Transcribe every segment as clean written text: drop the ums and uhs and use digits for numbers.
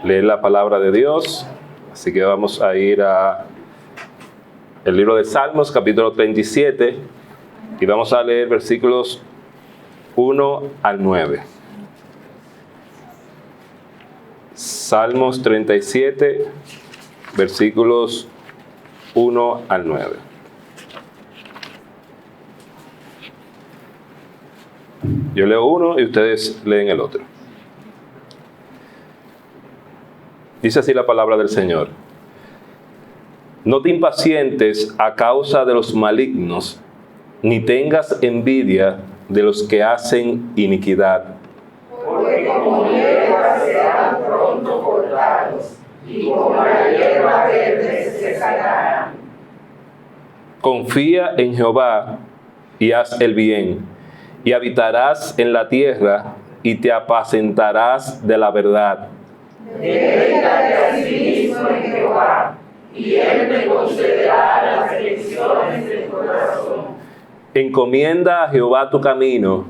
leer la palabra de Dios. Así que vamos a ir a el libro de Salmos, capítulo 37, y vamos a leer versículos 1 al 9. Salmos 37, versículos 1 al 9. Yo leo uno y ustedes leen el otro. Dice así la palabra del Señor. No te impacientes a causa de los malignos, ni tengas envidia de los que hacen iniquidad. Porque como hierba serán pronto cortados, y como la hierba verde se secarán. Confía en Jehová y haz el bien, y habitarás en la tierra, y te apacentarás de la verdad. Deleítate a sí mismo en Jehová, y Él te concederá las peticiones del corazón. Encomienda a Jehová tu camino,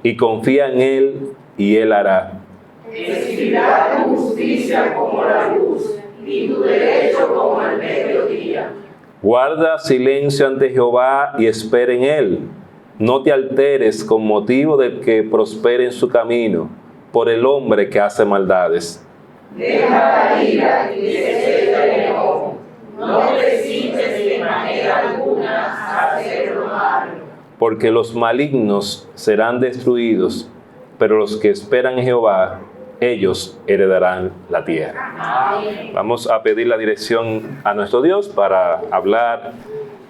y confía en Él, y Él hará. Exhibirá tu justicia como la luz, y tu derecho como el mediodía. Guarda silencio ante Jehová y espera en Él. No te alteres con motivo del que prospere en su camino, por el hombre que hace maldades. Deja la ira y desea el enojo. No te cites de manera alguna a hacer lo malo. Porque los malignos serán destruidos, pero los que esperan en Jehová, ellos heredarán la tierra. Amén. Vamos a pedir la dirección a nuestro Dios para hablar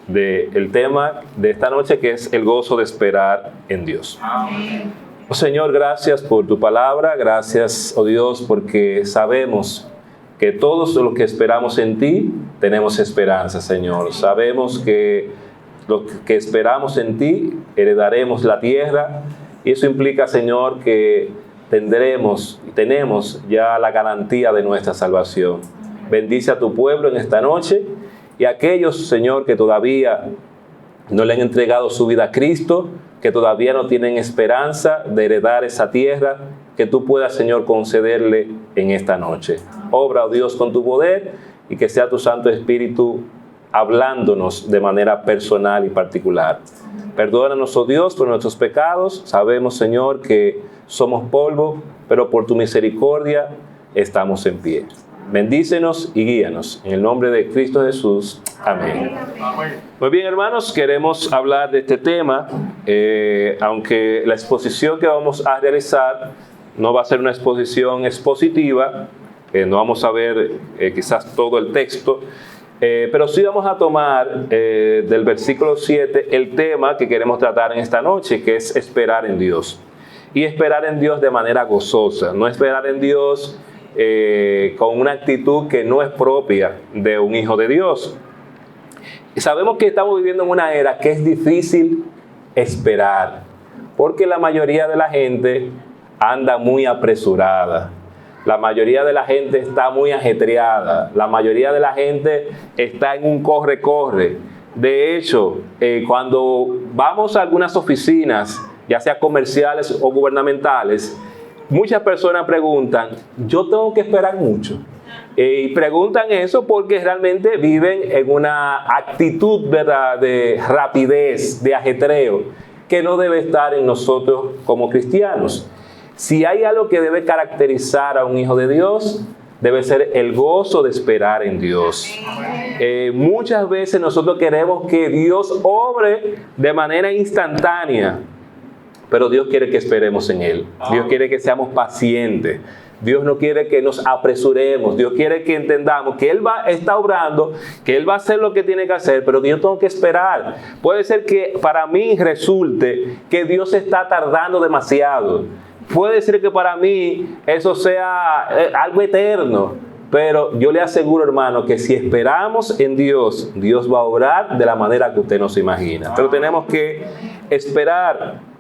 del tema de esta noche, que es el gozo de esperar en Dios. Amén. Oh Señor, gracias por tu palabra, gracias, oh Dios, porque sabemos que todos los que esperamos en ti tenemos esperanza, Señor. Sabemos que los que esperamos en ti heredaremos la tierra, y eso implica, Señor, que tenemos ya la garantía de nuestra salvación. Bendice a tu pueblo en esta noche, y a aquellos, Señor, que todavía no le han entregado su vida a Cristo, que todavía no tienen esperanza de heredar esa tierra, que tú puedas, Señor, concederle en esta noche. Obra, oh Dios, con tu poder, y que sea tu Santo Espíritu hablándonos de manera personal y particular. Perdónanos, oh Dios, por nuestros pecados. Sabemos, Señor, que somos polvo, pero por tu misericordia estamos en pie. Bendícenos y guíanos. En el nombre de Cristo Jesús. Amén. Muy bien, hermanos, queremos hablar de este tema, aunque la exposición que vamos a realizar no va a ser una exposición expositiva, no vamos a ver quizás todo el texto, pero sí vamos a tomar del versículo 7 el tema que queremos tratar en esta noche, que es esperar en Dios. Y esperar en Dios de manera gozosa, no esperar en Dios con una actitud que no es propia de un hijo de Dios. Y sabemos que estamos viviendo en una era que es difícil esperar, porque la mayoría de la gente anda muy apresurada, la mayoría de la gente está muy ajetreada, la mayoría de la gente está en un corre-corre. De hecho, cuando vamos a algunas oficinas, ya sea comerciales o gubernamentales, muchas personas preguntan, ¿yo tengo que esperar mucho? Y preguntan eso porque realmente viven en una actitud, ¿verdad?, de rapidez, de ajetreo, que no debe estar en nosotros como cristianos. Si hay algo que debe caracterizar a un hijo de Dios, debe ser el gozo de esperar en Dios. Muchas veces nosotros queremos que Dios obre de manera instantánea, pero Dios quiere que esperemos en Él. Dios quiere que seamos pacientes. Dios no quiere que nos apresuremos. Dios quiere que entendamos que Él está obrando, que Él va a hacer lo que tiene que hacer, pero que yo tengo que esperar. Puede ser que para mí resulte que Dios está tardando demasiado. Puede ser que para mí eso sea algo eterno. Pero yo le aseguro, hermano, que si esperamos en Dios, Dios va a obrar de la manera que usted no se imagina. Pero tenemos que esperar.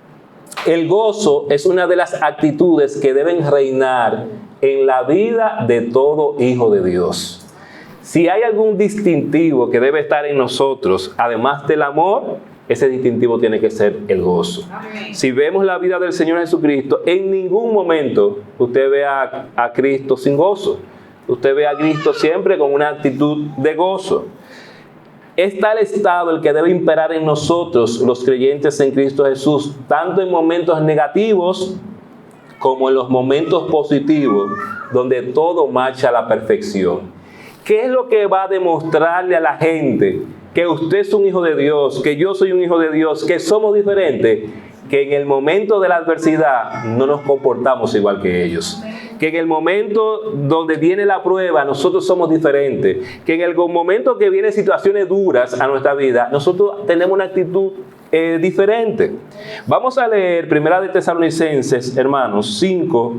El gozo es una de las actitudes que deben reinar en la vida de todo hijo de Dios. Si hay algún distintivo que debe estar en nosotros, además del amor, ese distintivo tiene que ser el gozo. Si vemos la vida del Señor Jesucristo, en ningún momento usted ve a Cristo sin gozo. usted ve a Cristo siempre con una actitud de gozo. Es tal estado el que debe imperar en nosotros, los creyentes en Cristo Jesús, tanto en momentos negativos como en los momentos positivos, donde todo marcha a la perfección. ¿Qué es lo que va a demostrarle a la gente que usted es un hijo de Dios, que yo soy un hijo de Dios, que somos diferentes? Que en el momento de la adversidad no nos comportamos igual que ellos. Que en el momento donde viene la prueba nosotros somos diferentes, que en el momento que vienen situaciones duras a nuestra vida, nosotros tenemos una actitud diferente. Vamos a leer 1 de Tesalonicenses, hermanos, 5,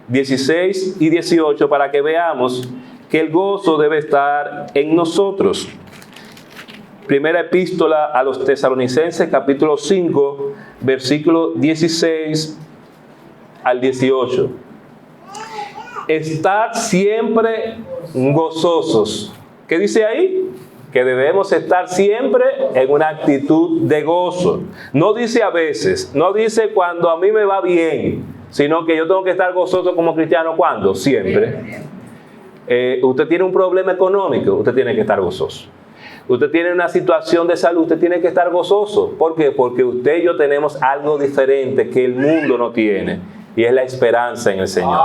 16 y 18 para que veamos que el gozo debe estar en nosotros. Primera epístola a los Tesalonicenses, capítulo 5, versículo 16 al 18. Estad siempre gozosos. ¿Qué dice ahí? Que debemos estar siempre en una actitud de gozo. No dice a veces, no dice cuando a mí me va bien, sino que yo tengo que estar gozoso como cristiano. ¿Cuándo? Siempre. Usted tiene un problema económico, usted tiene que estar gozoso. Usted tiene una situación de salud, usted tiene que estar gozoso. ¿Por qué? Porque usted y yo tenemos algo diferente que el mundo no tiene. Y es la esperanza en el Señor.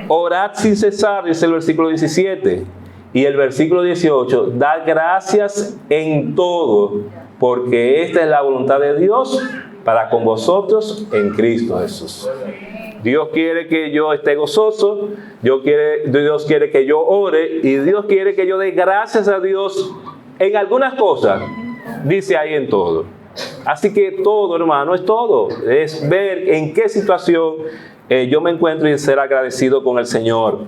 Orad sin cesar, dice el versículo 17. Y el versículo 18, dad gracias en todo, porque esta es la voluntad de Dios para con vosotros en Cristo Jesús. Dios quiere que yo esté gozoso, Dios quiere que yo ore, y Dios quiere que yo dé gracias a Dios en algunas cosas. Dice ahí en todo. Así que todo, hermano, es todo. Es ver en qué situación yo me encuentro y ser agradecido con el Señor.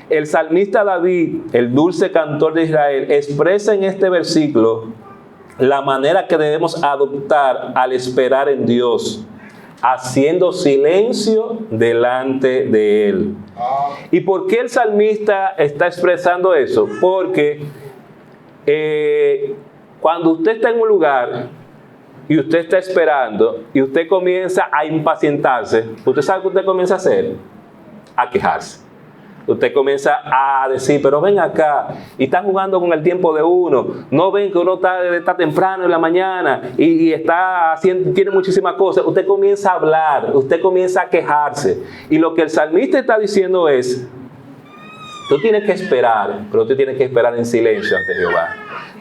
El salmista David, el dulce cantor de Israel, expresa en este versículo la manera que debemos adoptar al esperar en Dios, haciendo silencio delante de Él. ¿Y por qué el salmista está expresando eso? Porque cuando usted está en un lugar y usted está esperando y usted comienza a impacientarse, ¿usted sabe qué usted comienza a hacer? A quejarse. Usted comienza a decir, pero ven acá, y están jugando con el tiempo de uno. No ven que uno está temprano en la mañana y está haciendo, tiene muchísimas cosas. Usted comienza a hablar, usted comienza a quejarse. Y lo que el salmista está diciendo es, tú tienes que esperar, pero tú tienes que esperar en silencio ante Jehová.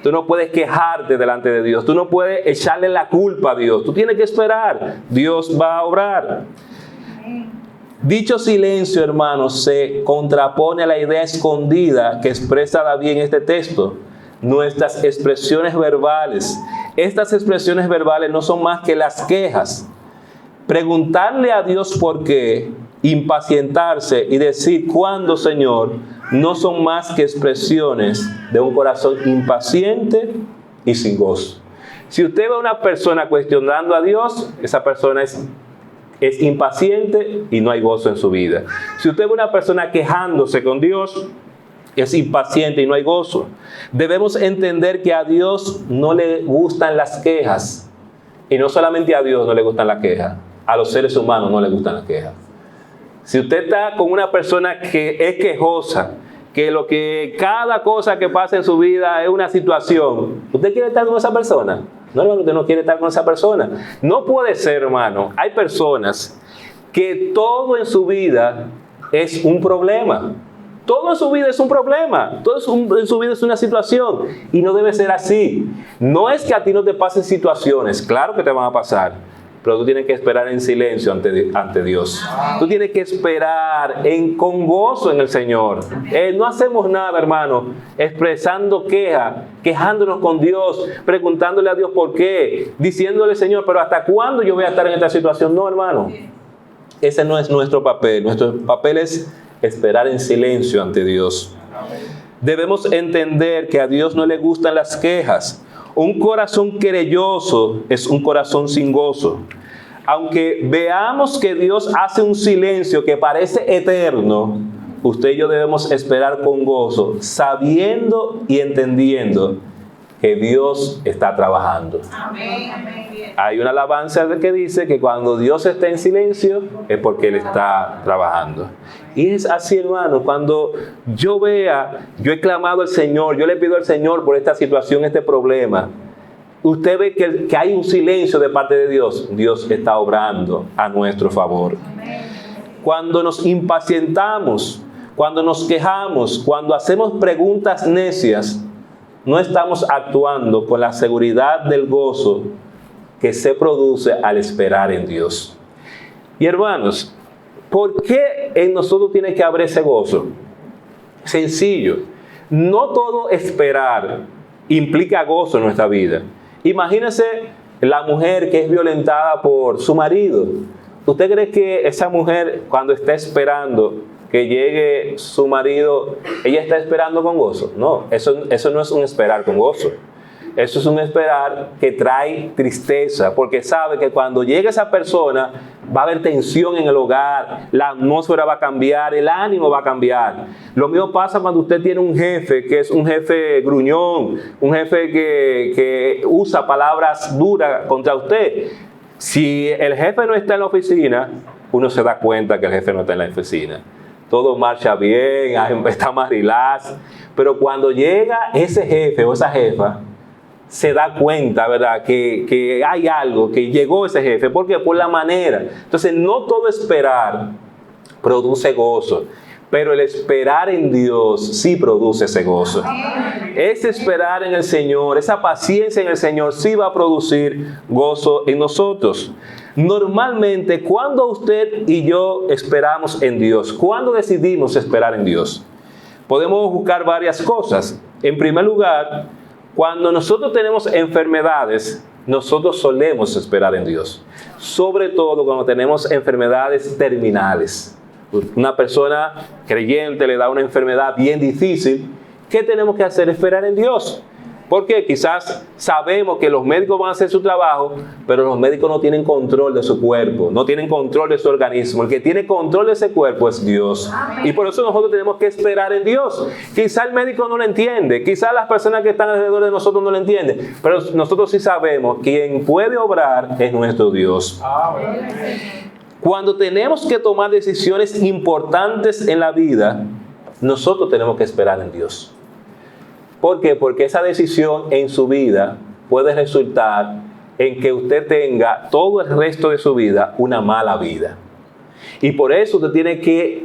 Tú no puedes quejarte delante de Dios. Tú no puedes echarle la culpa a Dios. Tú tienes que esperar. Dios va a obrar. Dicho silencio, hermanos, se contrapone a la idea escondida que expresa David en este texto. Nuestras expresiones verbales. Estas expresiones verbales no son más que las quejas. Preguntarle a Dios por qué, impacientarse y decir cuándo, Señor, no son más que expresiones de un corazón impaciente y sin gozo. Si usted ve a una persona cuestionando a Dios, esa persona es impaciente y no hay gozo en su vida. Si usted ve a una persona quejándose con Dios, es impaciente y no hay gozo. Debemos entender que a Dios no le gustan las quejas. Y no solamente a Dios no le gustan las quejas, a los seres humanos no les gustan las quejas. Si usted está con una persona que es quejosa, que cada cosa que pasa en su vida es una situación, ¿usted quiere estar con esa persona? No, hermano, usted no quiere estar con esa persona. No puede ser, hermano. Hay personas que todo en su vida es un problema. Todo en su vida es un problema. Todo en su vida es una situación. Y no debe ser así. No es que a ti no te pasen situaciones. Claro que te van a pasar. Pero tú tienes que esperar en silencio ante Dios. Tú tienes que esperar con gozo en el Señor. No hacemos nada, hermano, expresando quejándonos con Dios, preguntándole a Dios por qué, diciéndole, Señor, pero ¿hasta cuándo yo voy a estar en esta situación? No, hermano. Ese no es nuestro papel. Nuestro papel es esperar en silencio ante Dios. Debemos entender que a Dios no le gustan las quejas. Un corazón querelloso es un corazón sin gozo. Aunque veamos que Dios hace un silencio que parece eterno, usted y yo debemos esperar con gozo, sabiendo y entendiendo que Dios está trabajando. Amén. Hay una alabanza que dice que cuando Dios está en silencio es porque Él está trabajando. Y es así, hermano, cuando yo he clamado al Señor, yo le pido al Señor por esta situación, este problema. Usted ve que hay un silencio de parte de Dios. Dios está obrando a nuestro favor. Cuando nos impacientamos, cuando nos quejamos, cuando hacemos preguntas necias, no estamos actuando con la seguridad del gozo que se produce al esperar en Dios. Y hermanos, ¿por qué en nosotros tiene que haber ese gozo? Sencillo. No todo esperar implica gozo en nuestra vida. Imagínese la mujer que es violentada por su marido. ¿Usted cree que esa mujer, cuando está esperando que llegue su marido, ella está esperando con gozo? No, eso no es un esperar con gozo. Eso es un esperar que trae tristeza, porque sabe que cuando llegue esa persona va a haber tensión en el hogar, la atmósfera va a cambiar, el ánimo va a cambiar. Lo mismo pasa cuando usted tiene un jefe que es un jefe gruñón, un jefe que usa palabras duras contra usted. Si el jefe no está en la oficina, uno se da cuenta que el jefe no está en la oficina. Todo marcha bien, está más relax. Pero cuando llega ese jefe o esa jefa, se da cuenta, ¿verdad?, que hay algo, que llegó ese jefe. ¿Por qué? Por la manera. Entonces, no todo esperar produce gozo, pero el esperar en Dios sí produce ese gozo. Ese esperar en el Señor, esa paciencia en el Señor sí va a producir gozo en nosotros. Normalmente, cuando usted y yo esperamos en Dios, ¿cuándo decidimos esperar en Dios? Podemos buscar varias cosas. En primer lugar, cuando nosotros tenemos enfermedades, nosotros solemos esperar en Dios. Sobre todo cuando tenemos enfermedades terminales. Una persona creyente le da una enfermedad bien difícil. ¿Qué tenemos que hacer? Esperar en Dios. Porque quizás sabemos que los médicos van a hacer su trabajo, pero los médicos no tienen control de su cuerpo, no tienen control de su organismo. El que tiene control de ese cuerpo es Dios. Amén. Y por eso nosotros tenemos que esperar en Dios. Quizás el médico no lo entiende, quizás las personas que están alrededor de nosotros no lo entienden, pero nosotros sí sabemos que quien puede obrar es nuestro Dios. Amén. Cuando tenemos que tomar decisiones importantes en la vida, nosotros tenemos que esperar en Dios. ¿Por qué? Porque esa decisión en su vida puede resultar en que usted tenga todo el resto de su vida una mala vida. Y por eso usted tiene que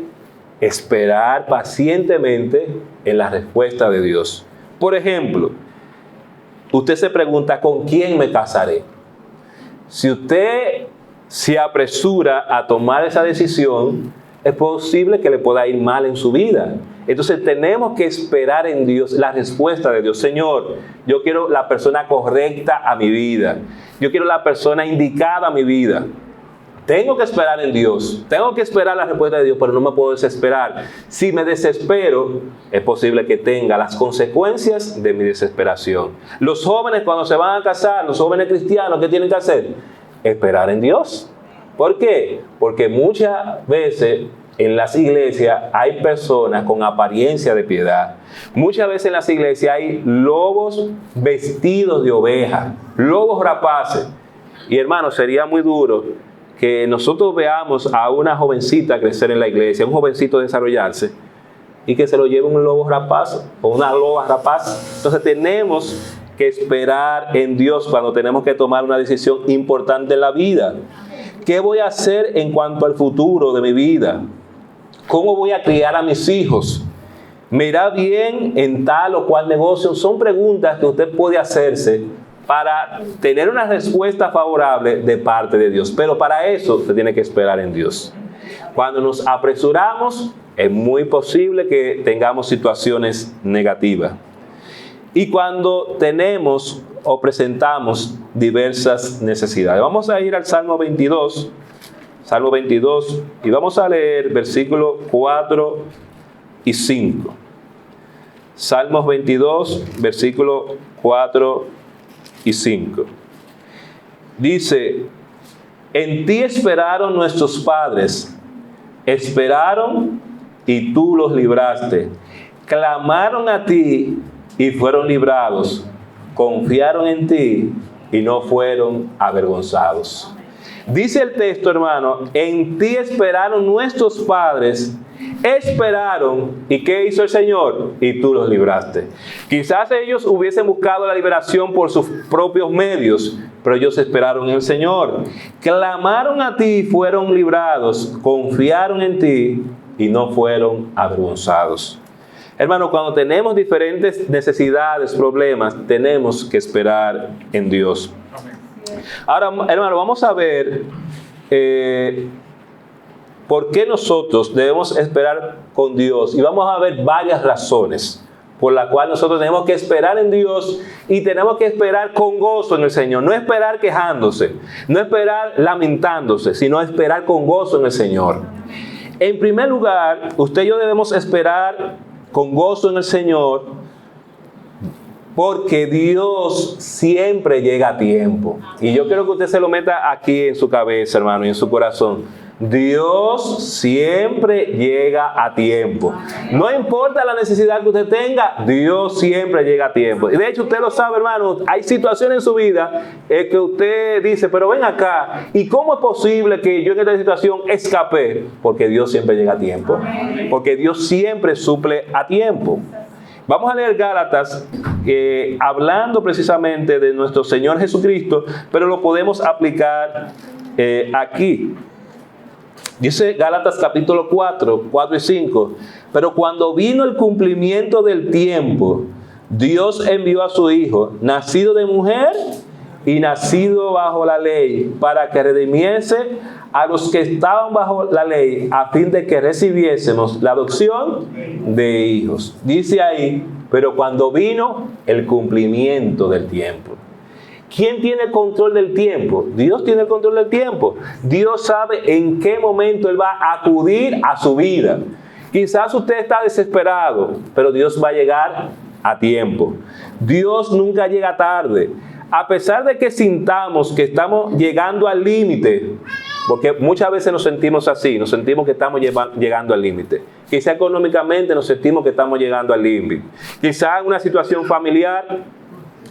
esperar pacientemente en la respuesta de Dios. Por ejemplo, usted se pregunta, ¿con quién me casaré? Si usted se apresura a tomar esa decisión, es posible que le pueda ir mal en su vida. Entonces tenemos que esperar en Dios la respuesta de Dios. Señor, yo quiero la persona correcta a mi vida. Yo quiero la persona indicada a mi vida. Tengo que esperar en Dios. Tengo que esperar la respuesta de Dios, pero no me puedo desesperar. Si me desespero, es posible que tenga las consecuencias de mi desesperación. Los jóvenes cuando se van a casar, los jóvenes cristianos, ¿qué tienen que hacer? Esperar en Dios. ¿Por qué? Porque muchas veces en las iglesias hay personas con apariencia de piedad. Muchas veces en las iglesias hay lobos vestidos de oveja, lobos rapaces. Y hermano, sería muy duro que nosotros veamos a una jovencita crecer en la iglesia, un jovencito desarrollarse, y que se lo lleve un lobo rapaz o una loba rapaz. Entonces tenemos que esperar en Dios cuando tenemos que tomar una decisión importante en la vida. ¿Qué voy a hacer en cuanto al futuro de mi vida? ¿Cómo voy a criar a mis hijos? ¿Me irá bien en tal o cual negocio? Son preguntas que usted puede hacerse para tener una respuesta favorable de parte de Dios. Pero para eso usted tiene que esperar en Dios. Cuando nos apresuramos, es muy posible que tengamos situaciones negativas. Y cuando tenemos o presentamos diversas necesidades. Vamos a ir al Salmo 22. Salmo 22, y vamos a leer versículos 4 y 5. Salmos 22, versículos 4 y 5. Dice, en ti esperaron nuestros padres, esperaron y tú los libraste. Clamaron a ti y fueron librados. confiaron en ti y no fueron avergonzados. Dice el texto, hermano, en ti esperaron nuestros padres, esperaron, ¿y qué hizo el Señor? Y tú los libraste. Quizás ellos hubiesen buscado la liberación por sus propios medios, pero ellos esperaron en el Señor. Clamaron a ti y fueron librados, confiaron en ti y no fueron avergonzados. Hermano, cuando tenemos diferentes necesidades, problemas, tenemos que esperar en Dios. Ahora, hermano, vamos a ver por qué nosotros debemos esperar con Dios. Y vamos a ver varias razones por las cuales nosotros tenemos que esperar en Dios y tenemos que esperar con gozo en el Señor. No esperar quejándose, no esperar lamentándose, sino esperar con gozo en el Señor. En primer lugar, usted y yo debemos esperar con gozo en el Señor, porque Dios siempre llega a tiempo. Y yo quiero que usted se lo meta aquí en su cabeza, hermano, y en su corazón. Dios siempre llega a tiempo. No importa la necesidad que usted tenga, Dios siempre llega a tiempo. Y de hecho usted lo sabe, hermano, hay situaciones en su vida que usted dice, pero ven acá, ¿y cómo es posible que yo en esta situación escapé? Porque Dios siempre llega a tiempo. Porque Dios siempre suple a tiempo. Vamos a leer Gálatas, hablando precisamente de nuestro Señor Jesucristo, pero lo podemos aplicar aquí. Dice Gálatas capítulo 4 y 5, pero cuando vino el cumplimiento del tiempo, Dios envió a su Hijo, nacido de mujer y nacido bajo la ley, para que redimiese a los que estaban bajo la ley, a fin de que recibiésemos la adopción de hijos. Dice ahí, pero cuando vino el cumplimiento del tiempo. ¿Quién tiene el control del tiempo? Dios tiene el control del tiempo. Dios sabe en qué momento Él va a acudir a su vida. Quizás usted está desesperado, pero Dios va a llegar a tiempo. Dios nunca llega tarde. A pesar de que sintamos que estamos llegando al límite, porque muchas veces nos sentimos así, nos sentimos que estamos llegando al límite. Quizá económicamente nos sentimos que estamos llegando al límite. Quizá en una situación familiar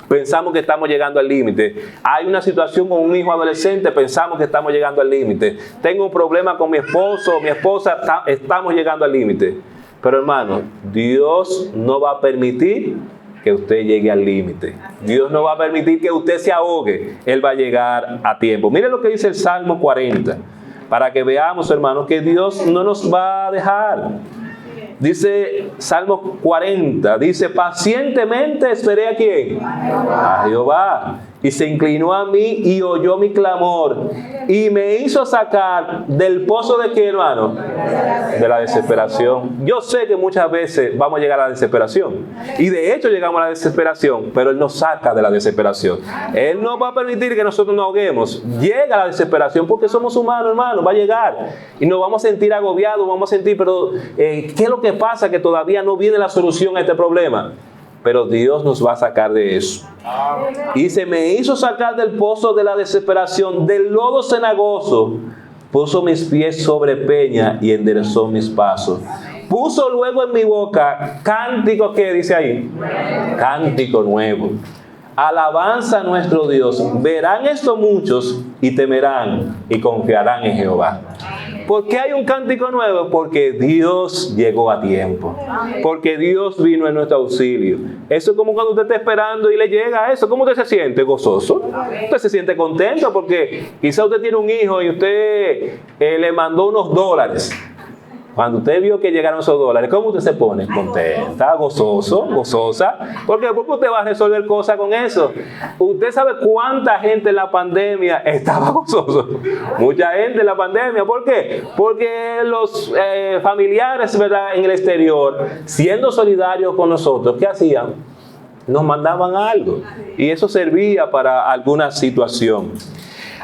pensamos que estamos llegando al límite. Hay una situación con un hijo adolescente, pensamos que estamos llegando al límite. Tengo un problema con mi esposo o mi esposa, estamos llegando al límite. Pero hermano, Dios no va a permitir que usted llegue al límite. Dios no va a permitir que usted se ahogue. Él va a llegar a tiempo. Mire lo que dice el Salmo 40, para que veamos, hermanos, que Dios no nos va a dejar. Dice Salmo 40, dice, pacientemente esperé ¿a quién? A Jehová. Y se inclinó a mí y oyó mi clamor. Y me hizo sacar del pozo de ¿qué, hermano? De la desesperación. Yo sé que muchas veces vamos a llegar a la desesperación. Y de hecho llegamos a la desesperación. Pero Él nos saca de la desesperación. Él no va a permitir que nosotros nos ahoguemos. Llega la desesperación porque somos humanos, hermano. Va a llegar. Y nos vamos a sentir agobiados. Vamos a sentir, pero ¿qué es lo que pasa? Que todavía no viene la solución a este problema. Pero Dios nos va a sacar de eso. Y se me hizo sacar del pozo de la desesperación, del lodo cenagoso. Puso mis pies sobre peña y enderezó mis pasos. Puso luego en mi boca cántico, ¿qué dice ahí? Cántico nuevo. Alabanza a nuestro Dios. Verán esto muchos y temerán y confiarán en Jehová. ¿Por qué hay un cántico nuevo? Porque Dios llegó a tiempo. Porque Dios vino en nuestro auxilio. Eso es como cuando usted está esperando y le llega eso. ¿Cómo usted se siente? ¿Gozoso? Usted se siente contento porque quizá usted tiene un hijo y usted le mandó unos dólares. Cuando usted vio que llegaron esos dólares, ¿cómo usted se pone? Contenta, gozoso, gozosa. ¿Por qué? Porque usted va a resolver cosas con eso. ¿Usted sabe cuánta gente en la pandemia estaba gozoso? Mucha gente en la pandemia. ¿Por qué? Porque los familiares, ¿verdad?, en el exterior, siendo solidarios con nosotros, ¿qué hacían? Nos mandaban algo. Y eso servía para alguna situación.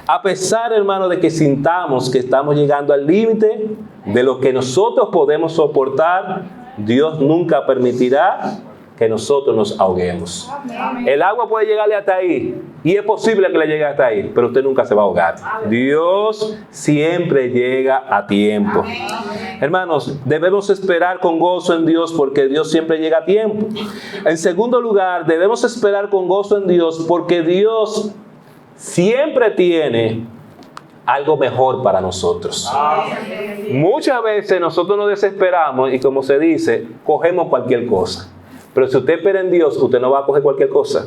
A pesar, hermano, de que sintamos que estamos llegando al límite de lo que nosotros podemos soportar, Dios nunca permitirá que nosotros nos ahoguemos. El agua puede llegarle hasta ahí y es posible que le llegue hasta ahí, pero usted nunca se va a ahogar. Dios siempre llega a tiempo. Hermanos, debemos esperar con gozo en Dios porque Dios siempre llega a tiempo. En segundo lugar, debemos esperar con gozo en Dios porque Dios siempre tiene algo mejor para nosotros. Muchas veces nosotros nos desesperamos y, como se dice, cogemos cualquier cosa. Pero si usted espera en Dios, usted no va a coger cualquier cosa.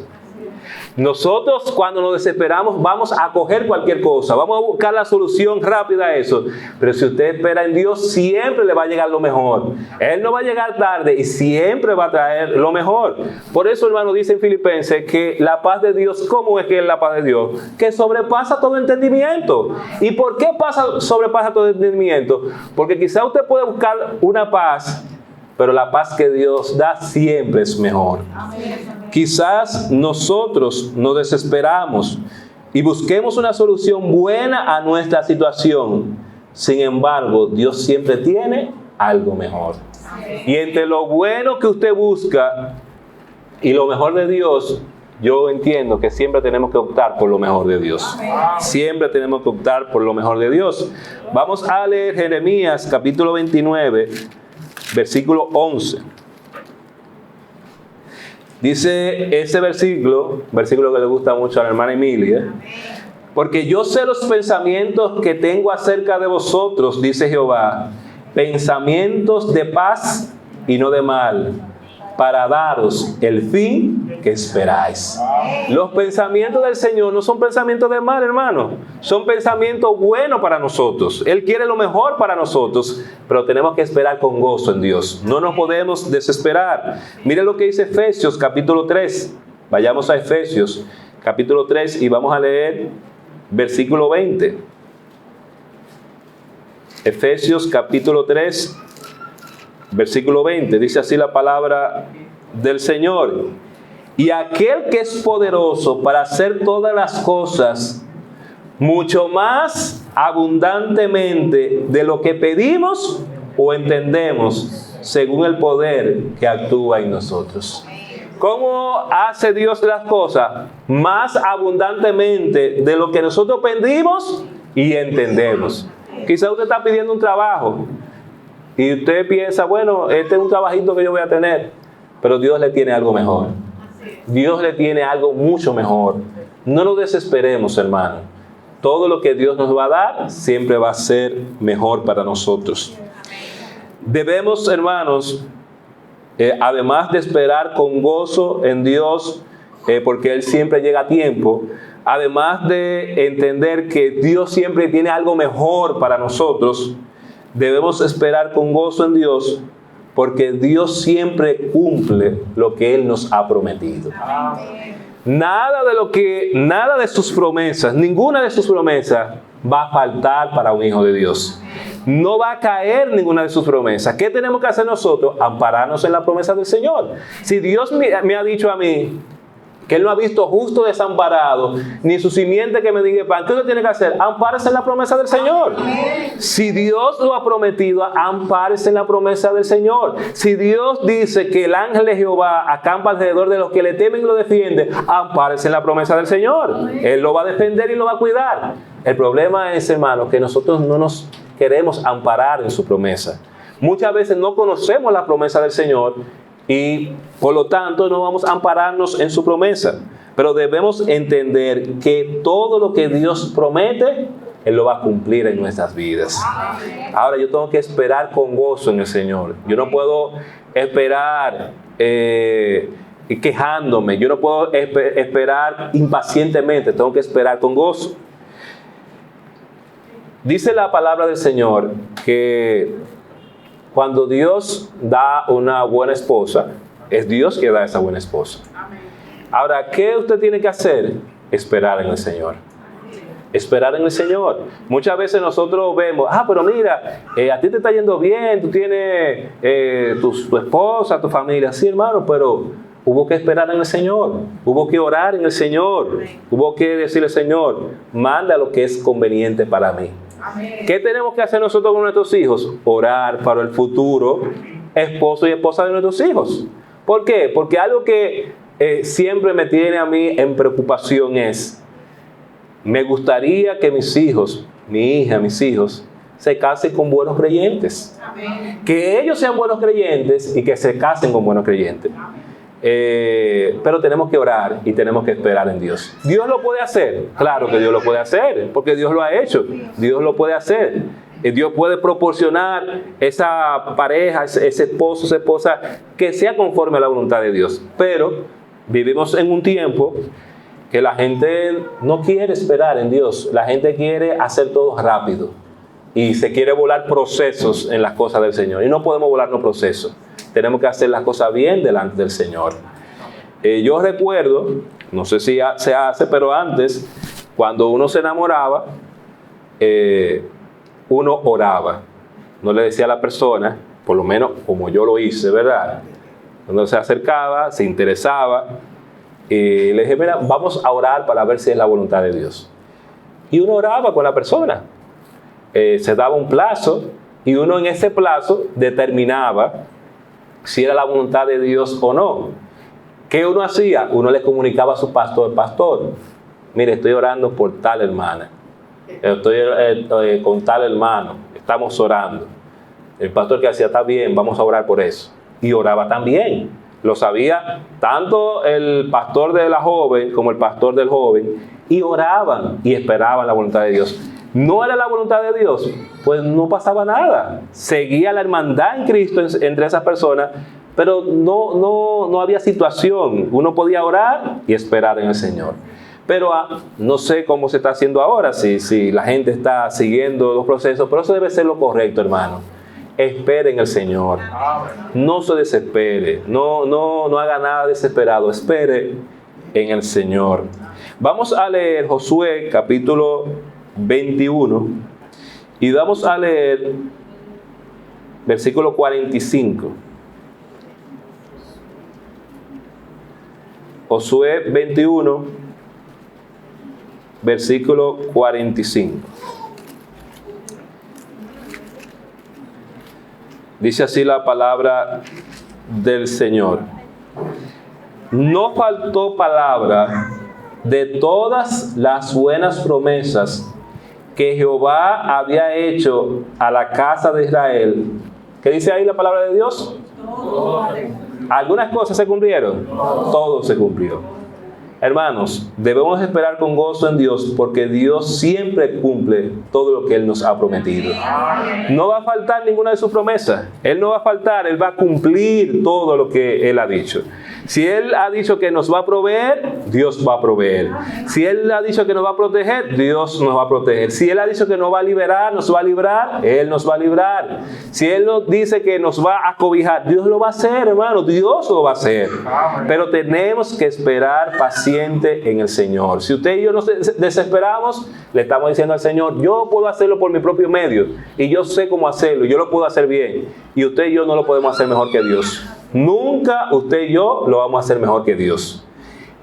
Nosotros, cuando nos desesperamos, vamos a coger cualquier cosa, vamos a buscar la solución rápida a eso. Pero si usted espera en Dios, siempre le va a llegar lo mejor. Él no va a llegar tarde y siempre va a traer lo mejor. Por eso, hermano, dice en Filipenses que la paz de Dios, ¿cómo es que es la paz de Dios? Que sobrepasa todo entendimiento. ¿Y por qué sobrepasa todo entendimiento? Porque quizá usted puede buscar una paz, pero la paz que Dios da siempre es mejor. Quizás nosotros nos desesperamos y busquemos una solución buena a nuestra situación. Sin embargo, Dios siempre tiene algo mejor. Y entre lo bueno que usted busca y lo mejor de Dios, yo entiendo que siempre tenemos que optar por lo mejor de Dios. Siempre tenemos que optar por lo mejor de Dios. Vamos a leer Jeremías capítulo 29, versículo 11. Dice ese versículo que le gusta mucho a la hermana Emilia: porque yo sé los pensamientos que tengo acerca de vosotros, dice Jehová, pensamientos de paz y no de mal, para daros el fin que esperáis. Los pensamientos del Señor no son pensamientos de mal, hermano. Son pensamientos buenos para nosotros. Él quiere lo mejor para nosotros, pero tenemos que esperar con gozo en Dios. No nos podemos desesperar. Mire lo que dice Efesios capítulo 3. Vayamos a Efesios capítulo 3 y vamos a leer versículo 20. Efesios capítulo 3, versículo 20, dice así la palabra del Señor: y aquel que es poderoso para hacer todas las cosas mucho más abundantemente de lo que pedimos o entendemos, según el poder que actúa en nosotros. ¿Cómo hace Dios las cosas? Más abundantemente de lo que nosotros pedimos y entendemos. Quizá usted está pidiendo un trabajo y usted piensa, bueno, este es un trabajito que yo voy a tener, pero Dios le tiene algo mejor. Dios le tiene algo mucho mejor. No nos desesperemos, hermano. Todo lo que Dios nos va a dar siempre va a ser mejor para nosotros. Debemos, hermanos, además de esperar con gozo en Dios, porque Él siempre llega a tiempo, además de entender que Dios siempre tiene algo mejor para nosotros, debemos esperar con gozo en Dios, porque Dios siempre cumple lo que Él nos ha prometido. Nada de sus promesas, ninguna de sus promesas va a faltar para un hijo de Dios. No va a caer ninguna de sus promesas. ¿Qué tenemos que hacer nosotros? Ampararnos en la promesa del Señor. Si Dios me ha dicho a mí que Él no ha visto justo desamparado, ni su simiente que me diga pan, ¿qué usted tiene que hacer? Ampárese en la promesa del Señor. Si Dios lo ha prometido, ampárese en la promesa del Señor. Si Dios dice que el ángel de Jehová acampa alrededor de los que le temen y lo defiende, ampárese en la promesa del Señor. Él lo va a defender y lo va a cuidar. El problema es, hermano, que nosotros no nos queremos amparar en su promesa. Muchas veces no conocemos la promesa del Señor y por lo tanto no vamos a ampararnos en su promesa. Pero debemos entender que todo lo que Dios promete, Él lo va a cumplir en nuestras vidas. Ahora yo tengo que esperar con gozo en el Señor. Yo no puedo esperar quejándome. Yo no puedo esperar impacientemente. Tengo que esperar con gozo. Dice la palabra del Señor que cuando Dios da una buena esposa, es Dios que da esa buena esposa. Ahora, ¿qué usted tiene que hacer? Esperar en el Señor. Esperar en el Señor. Muchas veces nosotros vemos, pero mira, a ti te está yendo bien, tú tienes tu esposa, tu familia. Sí, hermano, pero hubo que esperar en el Señor. Hubo que orar en el Señor. Hubo que decirle, Señor, manda lo que es conveniente para mí. ¿Qué tenemos que hacer nosotros con nuestros hijos? Orar para el futuro esposo y esposa de nuestros hijos. ¿Por qué? Porque algo que siempre me tiene a mí en preocupación es, me gustaría que mis hijos, mi hija, mis hijos, se casen con buenos creyentes. Que ellos sean buenos creyentes y que se casen con buenos creyentes. Pero tenemos que orar y tenemos que esperar en Dios. ¿Dios lo puede hacer? Claro que Dios lo puede hacer, porque Dios lo ha hecho. Dios lo puede hacer. Dios puede proporcionar esa pareja, ese esposo, esa esposa, que sea conforme a la voluntad de Dios. Pero vivimos en un tiempo que la gente no quiere esperar en Dios. La gente quiere hacer todo rápido y se quiere volar procesos en las cosas del Señor. Y no podemos volarnos procesos. Tenemos que hacer las cosas bien delante del Señor. Yo recuerdo, no sé si se hace, pero antes, cuando uno se enamoraba, uno oraba. No le decía a la persona, por lo menos como yo lo hice, ¿verdad? Cuando se acercaba, se interesaba, y le dije, mira, vamos a orar para ver si es la voluntad de Dios. Y uno oraba con la persona. Se daba un plazo, y uno en ese plazo determinaba si era la voluntad de Dios o no. ¿Qué uno hacía? Uno le comunicaba a su pastor, pastor, mire, estoy orando por tal hermana. Estoy con tal hermano, estamos orando. El pastor que hacía, está bien, vamos a orar por eso. Y oraba también. Lo sabía tanto el pastor de la joven como el pastor del joven. Y oraban y esperaban la voluntad de Dios. No era la voluntad de Dios, pues no pasaba nada. Seguía la hermandad en Cristo entre esas personas, pero no había situación. Uno podía orar y esperar en el Señor. Pero no sé cómo se está haciendo ahora, si la gente está siguiendo los procesos, pero eso debe ser lo correcto, hermano. Espere en el Señor. No se desespere, no haga nada desesperado, espere en el Señor. Vamos a leer Josué capítulo 21 y vamos a leer versículo 45. Josué 21, versículo 45. Dice así la palabra del Señor. No faltó palabra de todas las buenas promesas que Jehová había hecho a la casa de Israel. ¿Qué dice ahí la palabra de Dios? ¿Algunas cosas se cumplieron? Todo se cumplió. Hermanos, debemos esperar con gozo en Dios porque Dios siempre cumple todo lo que Él nos ha prometido. No va a faltar ninguna de sus promesas. Él no va a faltar, Él va a cumplir todo lo que Él ha dicho. Si Él ha dicho que nos va a proveer, Dios va a proveer. Si Él ha dicho que nos va a proteger, Dios nos va a proteger. Si Él ha dicho que nos va a liberar, nos va a librar, Él nos va a librar. Si Él nos dice que nos va a cobijar, Dios lo va a hacer, hermano. Dios lo va a hacer. Pero tenemos que esperar paciente en el Señor. Si usted y yo nos desesperamos, le estamos diciendo al Señor, yo puedo hacerlo por mi propio medio. Y yo sé cómo hacerlo. Yo lo puedo hacer bien. Y usted y yo no lo podemos hacer mejor que Dios. Nunca usted y yo lo vamos a hacer mejor que Dios.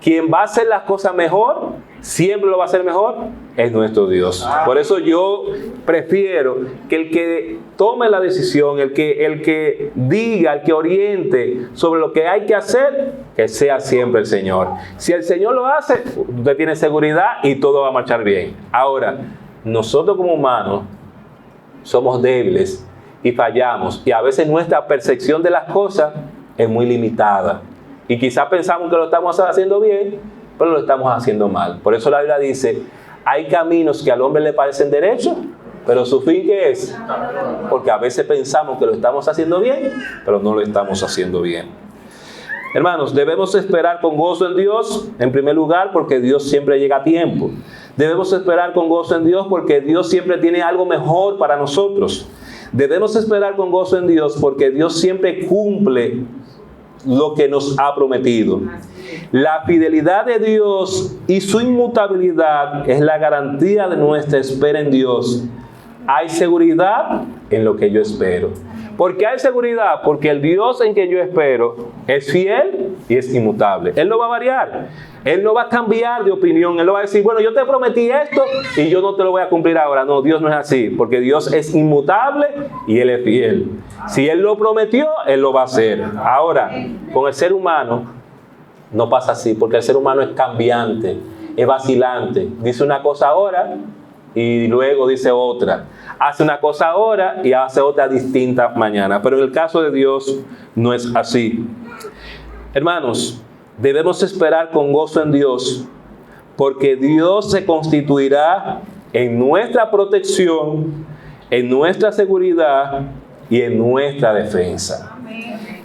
Quien va a hacer las cosas mejor, siempre lo va a hacer mejor, es nuestro Dios. Por eso yo prefiero que el que tome la decisión, el que diga, el que oriente sobre lo que hay que hacer, que sea siempre el Señor. Si el Señor lo hace, usted tiene seguridad y todo va a marchar bien. Ahora, nosotros como humanos somos débiles y fallamos. Y a veces nuestra percepción de las cosas es muy limitada. Y quizás pensamos que lo estamos haciendo bien, pero lo estamos haciendo mal. Por eso la Biblia dice, hay caminos que al hombre le parecen derechos, pero su fin, ¿qué es? Porque a veces pensamos que lo estamos haciendo bien, pero no lo estamos haciendo bien. Hermanos, debemos esperar con gozo en Dios, en primer lugar, porque Dios siempre llega a tiempo. Debemos esperar con gozo en Dios porque Dios siempre tiene algo mejor para nosotros. Debemos esperar con gozo en Dios porque Dios siempre cumple lo que nos ha prometido. La fidelidad de Dios y su inmutabilidad es la garantía de nuestra espera en Dios. Hay seguridad en lo que yo espero. ¿Por qué hay seguridad? Porque el Dios en que yo espero es fiel y es inmutable. Él no va a variar. Él no va a cambiar de opinión. Él no va a decir, bueno, yo te prometí esto y yo no te lo voy a cumplir ahora. No, Dios no es así. Porque Dios es inmutable y Él es fiel. Si Él lo prometió, Él lo va a hacer. Ahora, con el ser humano no pasa así. Porque el ser humano es cambiante, es vacilante. Dice una cosa ahora y luego dice otra. hace una cosa ahora y hace otra distinta mañana. Pero en el caso de Dios no es así. Hermanos, debemos esperar con gozo en Dios, porque Dios se constituirá en nuestra protección, en nuestra seguridad y en nuestra defensa.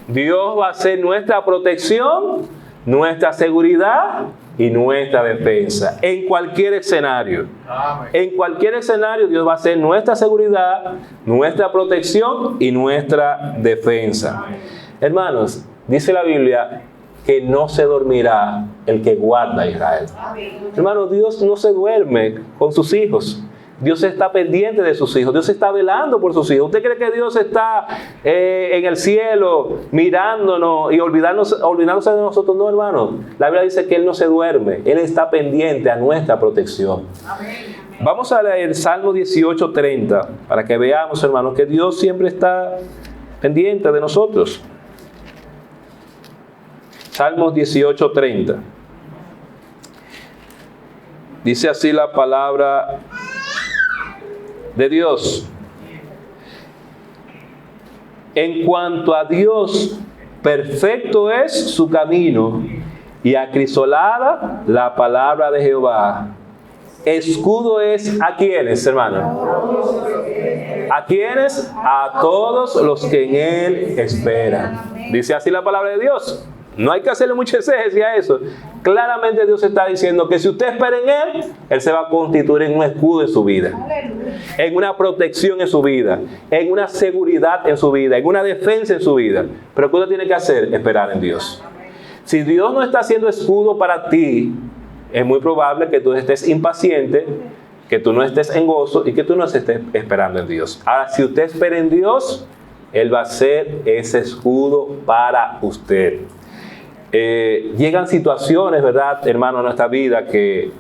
Dios va a ser nuestra protección, nuestra seguridad y nuestra defensa. En cualquier escenario. En cualquier escenario Dios va a ser nuestra seguridad, nuestra protección y nuestra defensa. Hermanos, dice la Biblia que no se dormirá el que guarda a Israel. Hermanos, Dios no se duerme con sus hijos. Dios está pendiente de sus hijos. Dios está velando por sus hijos. ¿Usted cree que Dios está en el cielo mirándonos y olvidándose de nosotros? No, hermano. La Biblia dice que Él no se duerme. Él está pendiente a nuestra protección. Vamos a leer Salmo 18:30 para que veamos, hermanos, que Dios siempre está pendiente de nosotros. Salmos 18:30. Dice así la palabra de Dios. En cuanto a Dios, perfecto es su camino, y acrisolada la palabra de Jehová. Escudo es ¿a quiénes, hermano? ¿A quiénes? A todos los que en Él esperan. Dice así la palabra de Dios. No hay que hacerle mucha exégesis a eso. Claramente Dios está diciendo que si usted espera en Él, Él se va a constituir en un escudo en su vida, en una protección en su vida, en una seguridad en su vida, en una defensa en su vida. Pero ¿qué usted tiene que hacer? Esperar en Dios. Si Dios no está haciendo escudo para ti, es muy probable que tú estés impaciente, que tú no estés en gozo y que tú no estés esperando en Dios. Ahora, si usted espera en Dios, Él va a ser ese escudo para usted. Llegan situaciones, ¿verdad, hermano, en nuestra vida que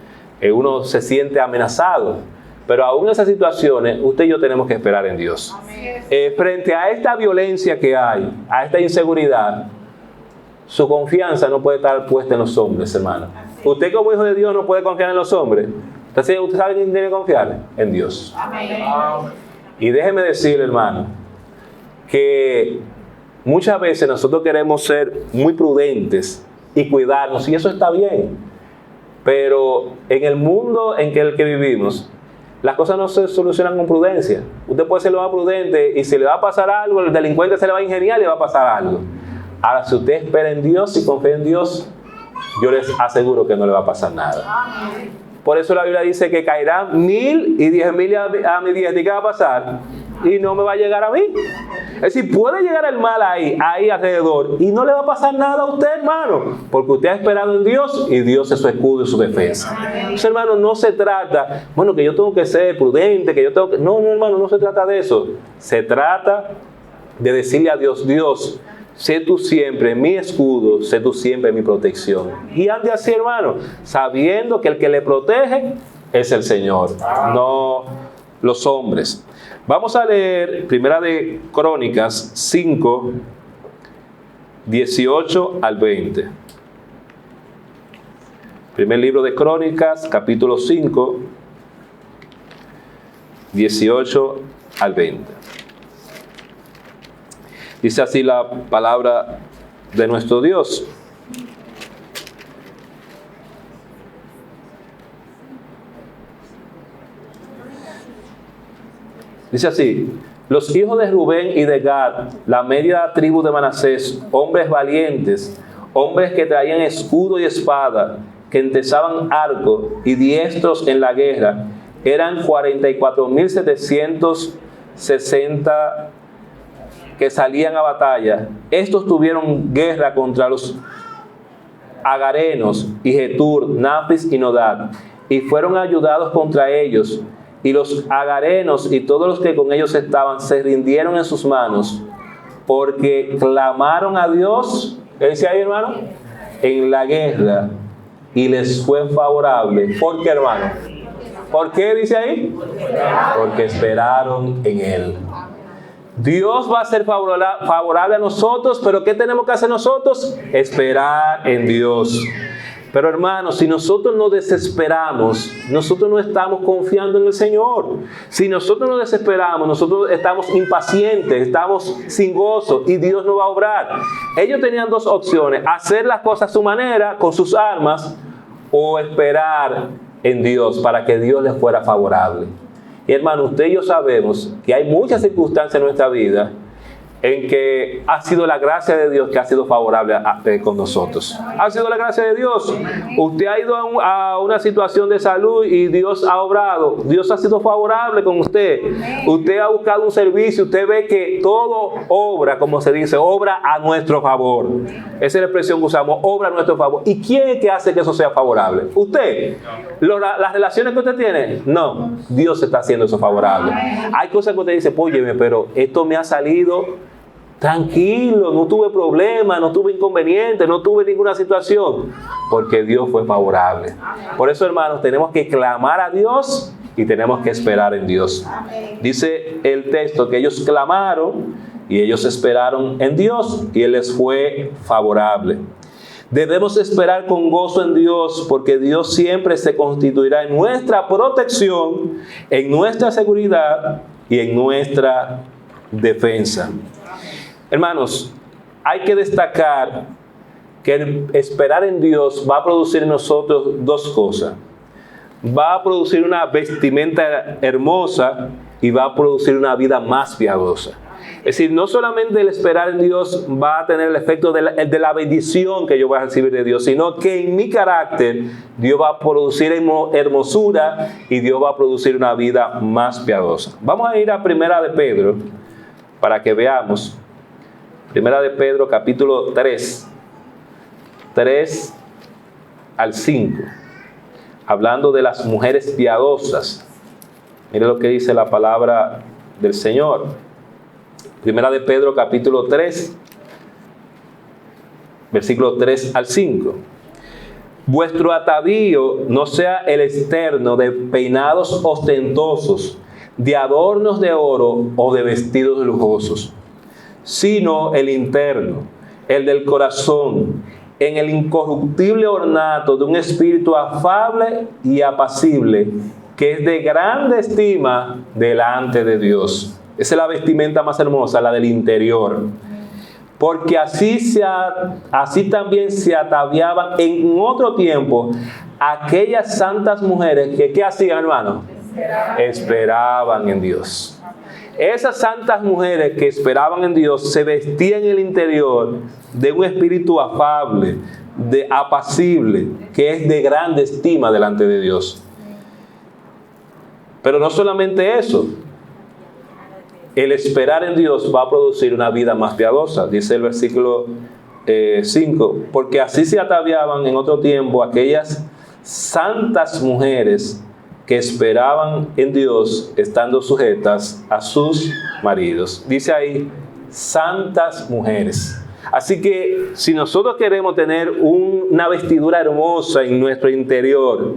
uno se siente amenazado, pero aún en esas situaciones usted y yo tenemos que esperar en Dios. Frente a esta violencia que hay, a esta inseguridad, su confianza no puede estar puesta en los hombres, hermano. Usted como hijo de Dios no puede confiar en los hombres. Entonces, ¿usted sabe quién tiene que confiar? En Dios. Y déjeme decirle, hermano, que muchas veces nosotros queremos ser muy prudentes y cuidarnos, y eso está bien. Pero en el mundo en el que vivimos, las cosas no se solucionan con prudencia. Usted puede ser lo más prudente y si le va a pasar algo, el delincuente se le va a ingeniar y le va a pasar algo. Ahora, si usted espera en Dios y confía en Dios, yo les aseguro que no le va a pasar nada. Por eso la Biblia dice que caerán 1000 y 10.000 a mi diestra. ¿Y qué va a pasar? Y no me va a llegar a mí. Es decir, puede llegar el mal ahí alrededor y no le va a pasar nada a usted, hermano, porque usted ha esperado en Dios y Dios es su escudo y su defensa. Entonces, hermano, no se trata, bueno, que yo tengo que ser prudente, que yo tengo que... No, hermano, no se trata de eso. Se trata de decirle a Dios, Dios, sé tú siempre mi escudo, sé tú siempre mi protección. Y ande así, hermano, sabiendo que el que le protege es el Señor, no los hombres. Vamos a leer Primera de Crónicas 5, 18 al 20. Primer libro de Crónicas, capítulo 5, 18 al 20. Dice así la palabra de nuestro Dios. Dice así: los hijos de Rubén y de Gad, la media tribu de Manasés, hombres valientes, hombres que traían escudo y espada, que entesaban arco y diestros en la guerra, eran 44.760 que salían a batalla. Estos tuvieron guerra contra los agarenos y Getur, Nafis y Nodad, y fueron ayudados contra ellos. Y los agarenos y todos los que con ellos estaban se rindieron en sus manos, porque clamaron a Dios, ¿qué dice ahí, hermano? En la guerra, y les fue favorable. ¿Por qué, hermano? ¿Por qué dice ahí? Porque esperaron en Él. Dios va a ser favorable a nosotros, pero ¿qué tenemos que hacer nosotros? Esperar en Dios. Pero hermanos, si nosotros nos desesperamos, nosotros no estamos confiando en el Señor. Si nosotros nos desesperamos, nosotros estamos impacientes, estamos sin gozo y Dios no va a obrar. Ellos tenían dos opciones: hacer las cosas a su manera, con sus armas, o esperar en Dios para que Dios les fuera favorable. Y hermano, usted y yo sabemos que hay muchas circunstancias en nuestra vida en que ha sido la gracia de Dios que ha sido favorable con nosotros. Ha sido la gracia de Dios. Usted ha ido a una situación de salud y Dios ha obrado. Dios ha sido favorable con usted. Usted ha buscado un servicio. Usted ve que todo obra, como se dice, obra a nuestro favor. Esa es la expresión que usamos, obra a nuestro favor. ¿Y quién es que hace que eso sea favorable? ¿Usted? ¿Las relaciones que usted tiene? No. Dios está haciendo eso favorable. Hay cosas que usted dice, óyeme, pero esto me ha salido tranquilo, no tuve problemas, no tuve inconvenientes, no tuve ninguna situación, porque Dios fue favorable. Por eso, hermanos, tenemos que clamar a Dios y tenemos que esperar en Dios. Dice el texto que ellos clamaron y ellos esperaron en Dios y Él les fue favorable. Debemos esperar con gozo en Dios, porque Dios siempre se constituirá en nuestra protección, en nuestra seguridad y en nuestra defensa. Hermanos, hay que destacar que el esperar en Dios va a producir en nosotros dos cosas. Va a producir una vestimenta hermosa y va a producir una vida más piadosa. Es decir, no solamente el esperar en Dios va a tener el efecto de la bendición que yo voy a recibir de Dios, sino que en mi carácter Dios va a producir hermosura y Dios va a producir una vida más piadosa. Vamos a ir a Primera de Pedro para que veamos. Primera de Pedro, capítulo 3 al 5, hablando de las mujeres piadosas. Mire lo que dice la palabra del Señor. Primera de Pedro, capítulo 3, versículo 3 al 5. Vuestro atavío no sea el externo de peinados ostentosos, de adornos de oro o de vestidos lujosos, sino el interno, el del corazón, en el incorruptible ornato de un espíritu afable y apacible, que es de grande estima delante de Dios. Esa es la vestimenta más hermosa, la del interior. Porque así también se ataviaban en otro tiempo aquellas santas mujeres que, ¿qué hacían, hermano? Esperaban en Dios. Esas santas mujeres que esperaban en Dios se vestían en el interior de un espíritu afable, de apacible, que es de grande estima delante de Dios. Pero no solamente eso, el esperar en Dios va a producir una vida más piadosa. Dice el versículo 5, porque así se ataviaban en otro tiempo aquellas santas mujeres que esperaban en Dios, estando sujetas a sus maridos. Dice ahí, santas mujeres. Así que si nosotros queremos tener una vestidura hermosa en nuestro interior,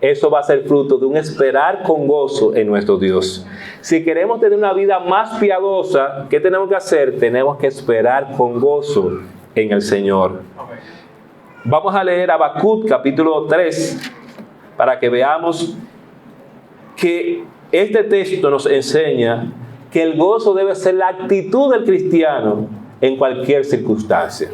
eso va a ser fruto de un esperar con gozo en nuestro Dios. Si queremos tener una vida más piadosa, ¿qué tenemos que hacer? Tenemos que esperar con gozo en el Señor. Vamos a leer Habacuc capítulo 3 para que veamos que este texto nos enseña que el gozo debe ser la actitud del cristiano en cualquier circunstancia.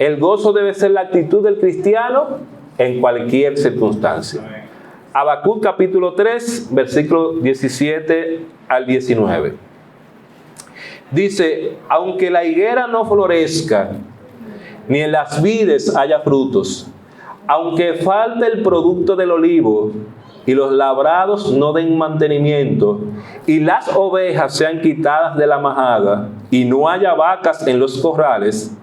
El gozo debe ser la actitud del cristiano en cualquier circunstancia. Habacuc capítulo 3, versículo 17 al 19. Dice, aunque la higuera no florezca, ni en las vides haya frutos, aunque falte el producto del olivo, y los labrados no den mantenimiento, y las ovejas sean quitadas de la majada, y no haya vacas en los corrales,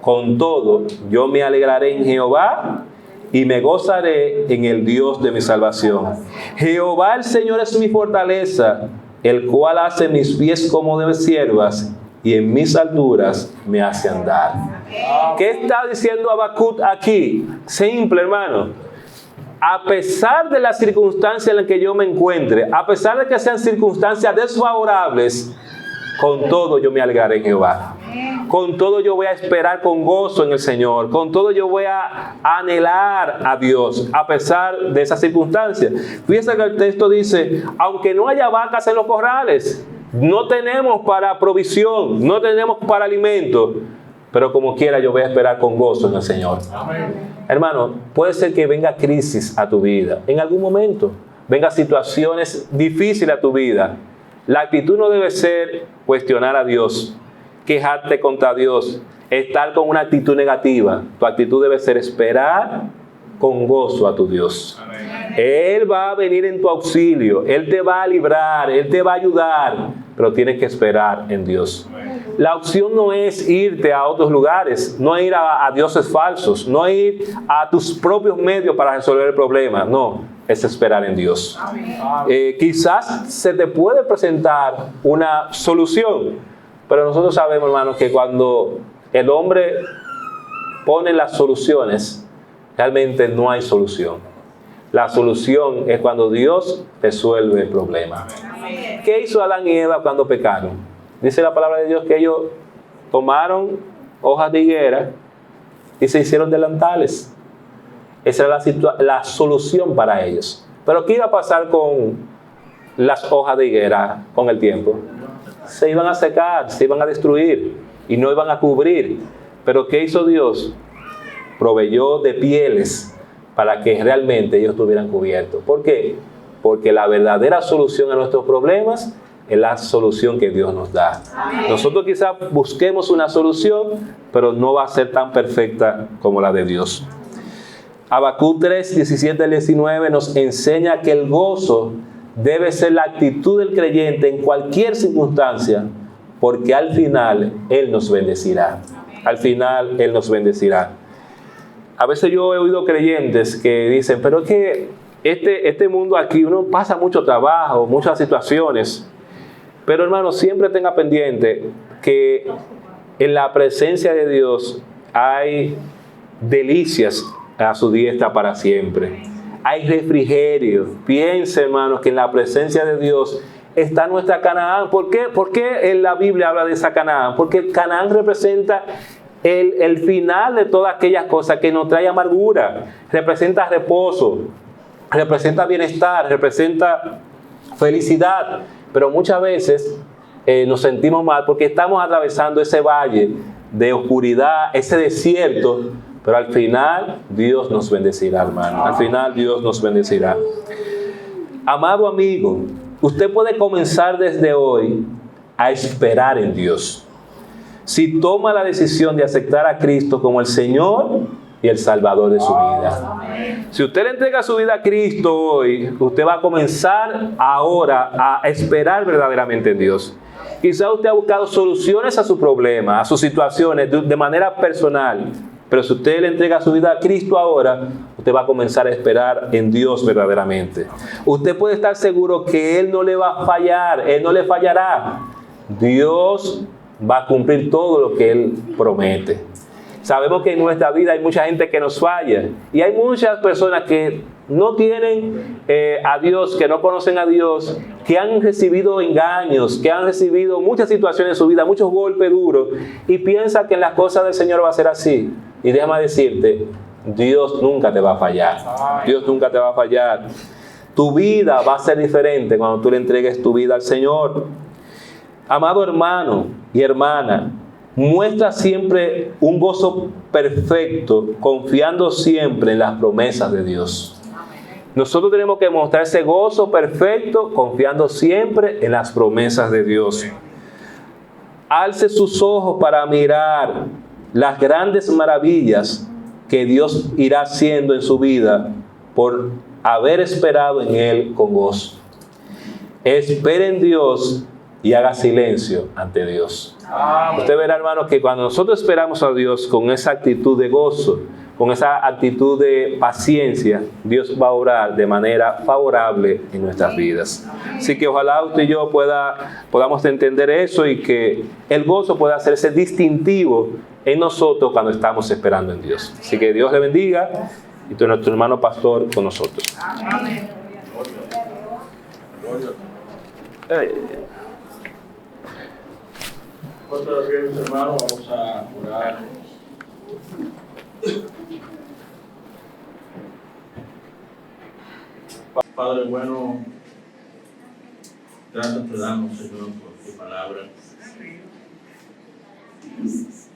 con todo yo me alegraré en Jehová, y me gozaré en el Dios de mi salvación. Jehová el Señor es mi fortaleza, el cual hace mis pies como de siervas, y en mis alturas me hace andar. ¿Qué está diciendo Habacuc aquí? Simple, hermano. A pesar de las circunstancias en las que yo me encuentre, a pesar de que sean circunstancias desfavorables, con todo yo me alegraré en Jehová. Con todo yo voy a esperar con gozo en el Señor. Con todo yo voy a anhelar a Dios a pesar de esas circunstancias. Fíjense que el texto dice, aunque no haya vacas en los corrales, no tenemos para provisión, no tenemos para alimento, pero como quiera yo voy a esperar con gozo en el Señor. Amén. Hermano, puede ser que venga crisis a tu vida en algún momento, venga situaciones difíciles a tu vida. La actitud no debe ser cuestionar a Dios, quejarte contra Dios, estar con una actitud negativa. Tu actitud debe ser esperar con gozo a tu Dios. Amén. Él va a venir en tu auxilio, Él te va a librar, Él te va a ayudar, pero tienes que esperar en Dios. Amén. La opción no es irte a otros lugares, no ir a dioses falsos, no ir a tus propios medios para resolver el problema, no, es esperar en Dios. Quizás se te puede presentar una solución, pero nosotros sabemos, hermanos, que cuando el hombre pone las soluciones, realmente no hay solución. La solución es cuando Dios resuelve el problema. Amén. ¿Qué hizo Adán y Eva cuando pecaron? Dice la palabra de Dios que ellos tomaron hojas de higuera y se hicieron delantales. Esa era la solución para ellos. Pero ¿qué iba a pasar con las hojas de higuera con el tiempo? Se iban a secar, se iban a destruir y no iban a cubrir. Pero ¿qué hizo Dios? Proveyó de pieles para que realmente ellos estuvieran cubiertos. ¿Por qué? Porque la verdadera solución a nuestros problemas es la solución que Dios nos da. Amén. Nosotros quizás busquemos una solución, pero no va a ser tan perfecta como la de Dios. Habacuc 3, 17 al 19 nos enseña que el gozo debe ser la actitud del creyente en cualquier circunstancia, porque al final Él nos bendecirá. Al final Él nos bendecirá. A veces yo he oído creyentes que dicen, pero es que este mundo aquí, uno pasa mucho trabajo, muchas situaciones. Pero hermano, siempre tenga pendiente que en la presencia de Dios hay delicias a su diestra para siempre. Hay refrigerio. Piense, hermanos, que en la presencia de Dios está nuestra Canaán. ¿Por qué? ¿Por qué en la Biblia habla de esa Canaán? Porque Canaán representa el final de todas aquellas cosas que nos trae amargura. Representa reposo, representa bienestar, representa felicidad. Pero muchas veces nos sentimos mal porque estamos atravesando ese valle de oscuridad, ese desierto, pero al final Dios nos bendecirá, hermano. Al final Dios nos bendecirá. Amado amigo, usted puede comenzar desde hoy a esperar en Dios. Si toma la decisión de aceptar a Cristo como el Señor y el Salvador de su vida. Si usted le entrega su vida a Cristo hoy, usted va a comenzar ahora a esperar verdaderamente en Dios. Quizá usted ha buscado soluciones a sus problemas, a sus situaciones de manera personal, pero si usted le entrega su vida a Cristo ahora, usted va a comenzar a esperar en Dios verdaderamente. Usted puede estar seguro que Él no le va a fallar, Él no le fallará. Dios va a cumplir todo lo que Él promete. Sabemos que en nuestra vida hay mucha gente que nos falla y hay muchas personas que no tienen a Dios, que no conocen a Dios, que han recibido engaños, que han recibido muchas situaciones en su vida, muchos golpes duros y piensan que en las cosas del Señor va a ser así. Y déjame decirte, Dios nunca te va a fallar. Dios nunca te va a fallar. Tu vida va a ser diferente cuando tú le entregues tu vida al Señor. Amado hermano y hermana, muestra siempre un gozo perfecto, confiando siempre en las promesas de Dios. Nosotros tenemos que mostrar ese gozo perfecto, confiando siempre en las promesas de Dios. Alce sus ojos para mirar las grandes maravillas que Dios irá haciendo en su vida por haber esperado en Él con gozo. Espere en Dios y haga silencio ante Dios. Amén. Usted verá, hermano, que cuando nosotros esperamos a Dios con esa actitud de gozo, con esa actitud de paciencia, Dios va a obrar de manera favorable en nuestras vidas. Así que ojalá usted y yo podamos entender eso y que el gozo pueda hacerse distintivo en nosotros cuando estamos esperando en Dios. Así que Dios le bendiga y nuestro hermano pastor con nosotros. Amén. Otra vez, mis hermanos, vamos a orar. Padre bueno, gracias te damos, Señor, por tu palabra.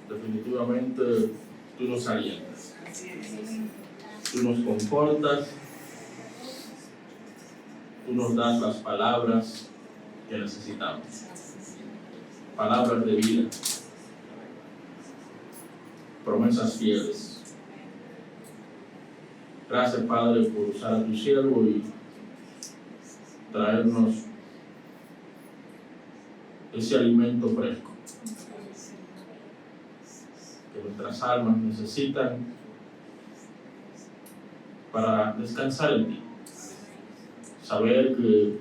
Definitivamente tú nos alientas, tú nos confortas, tú nos das las palabras que necesitamos, palabras de vida, promesas fieles. Gracias, Padre, por usar a tu siervo y traernos ese alimento fresco que nuestras almas necesitan para descansar en ti. Saber que,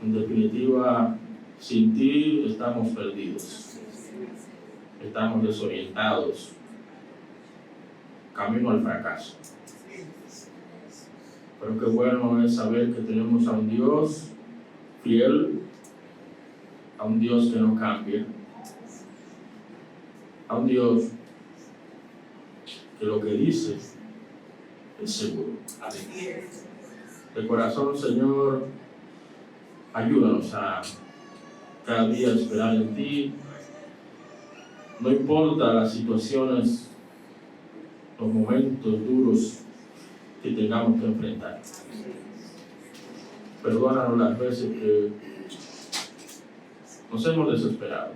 en definitiva, sin ti estamos perdidos, estamos desorientados, camino al fracaso. Pero qué bueno es saber que tenemos a un Dios fiel, a un Dios que no cambia, a un Dios que lo que dice es seguro. De corazón, Señor, ayúdanos a cada día esperar en ti. No importa las situaciones, los momentos duros que tengamos que enfrentar. Perdónanos las veces que nos hemos desesperado,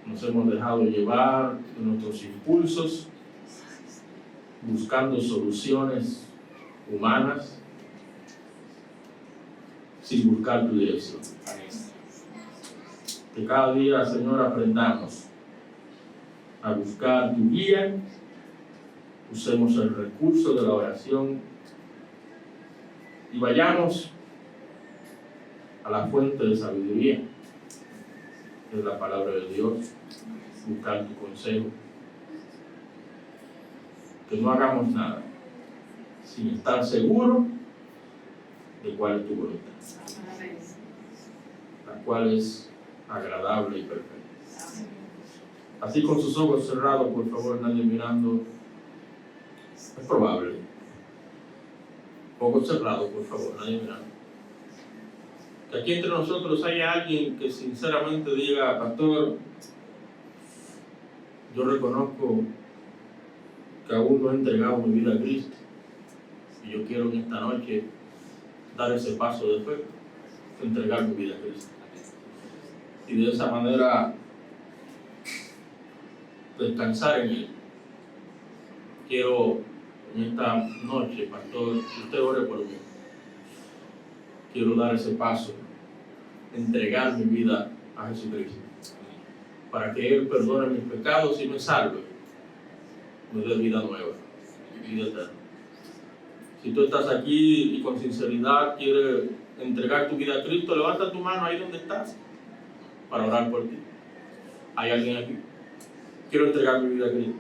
nos hemos dejado llevar de nuestros impulsos, buscando soluciones humanas, sin buscar tu dirección. Que cada día, Señor, aprendamos a buscar tu guía, usemos el recurso de la oración y vayamos a la fuente de sabiduría, que es la palabra de Dios, buscar tu consejo. Que no hagamos nada sin estar seguros de cuál es tu voluntad, la cual es agradable y perfecta. Así, con sus ojos cerrados, por favor, nadie mirando. Es probable. Ojos cerrados, por favor, nadie mirando. Que aquí entre nosotros haya alguien que sinceramente diga: pastor, yo reconozco que aún no he entregado mi vida a Cristo y yo quiero en esta noche dar ese paso de fe, entregar mi vida a Cristo, y de esa manera descansar en Él. Quiero en esta noche, pastor, que usted ore por mí. Quiero dar ese paso, entregar mi vida a Jesucristo, para que Él perdone mis pecados y me salve, me dé vida nueva, vida eterna. Si tú estás aquí y con sinceridad quieres entregar tu vida a Cristo, levanta tu mano ahí donde estás para orar por ti. ¿Hay alguien aquí? Quiero entregar mi vida a Cristo,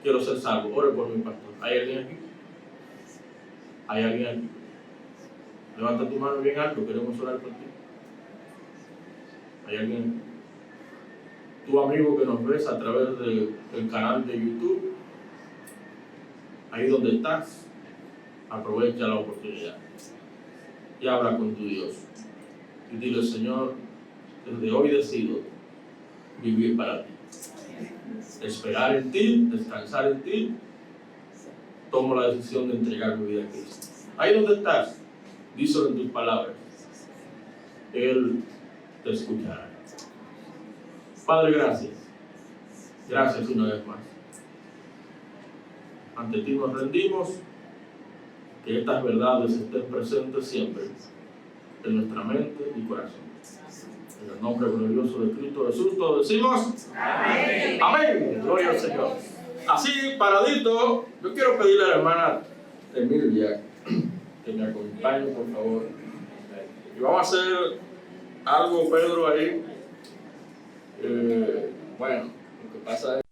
quiero ser salvo, ore por mi pastor. ¿Hay alguien aquí? ¿Hay alguien aquí? Levanta tu mano bien alto, queremos orar por ti. ¿Hay alguien aquí? Tu amigo que nos ves a través del canal de YouTube, ahí donde estás, aprovecha la oportunidad y habla con tu Dios y dile: Señor, desde hoy decido vivir para ti, esperar en ti, descansar en ti. Tomo la decisión de entregar mi vida a Cristo. Ahí donde estás, díselo en tus palabras. Él te escuchará. Padre, gracias. Gracias una vez más. Ante ti nos rendimos. Que estas verdades estén presentes siempre en nuestra mente y corazón. En el nombre glorioso de Cristo Jesús, todos decimos amén. Amén. Gloria al Señor. Así, paradito, yo quiero pedirle a la hermana Emilia que me acompañe, por favor. Y vamos a hacer algo, Pedro, ahí. Bueno, lo que pasa es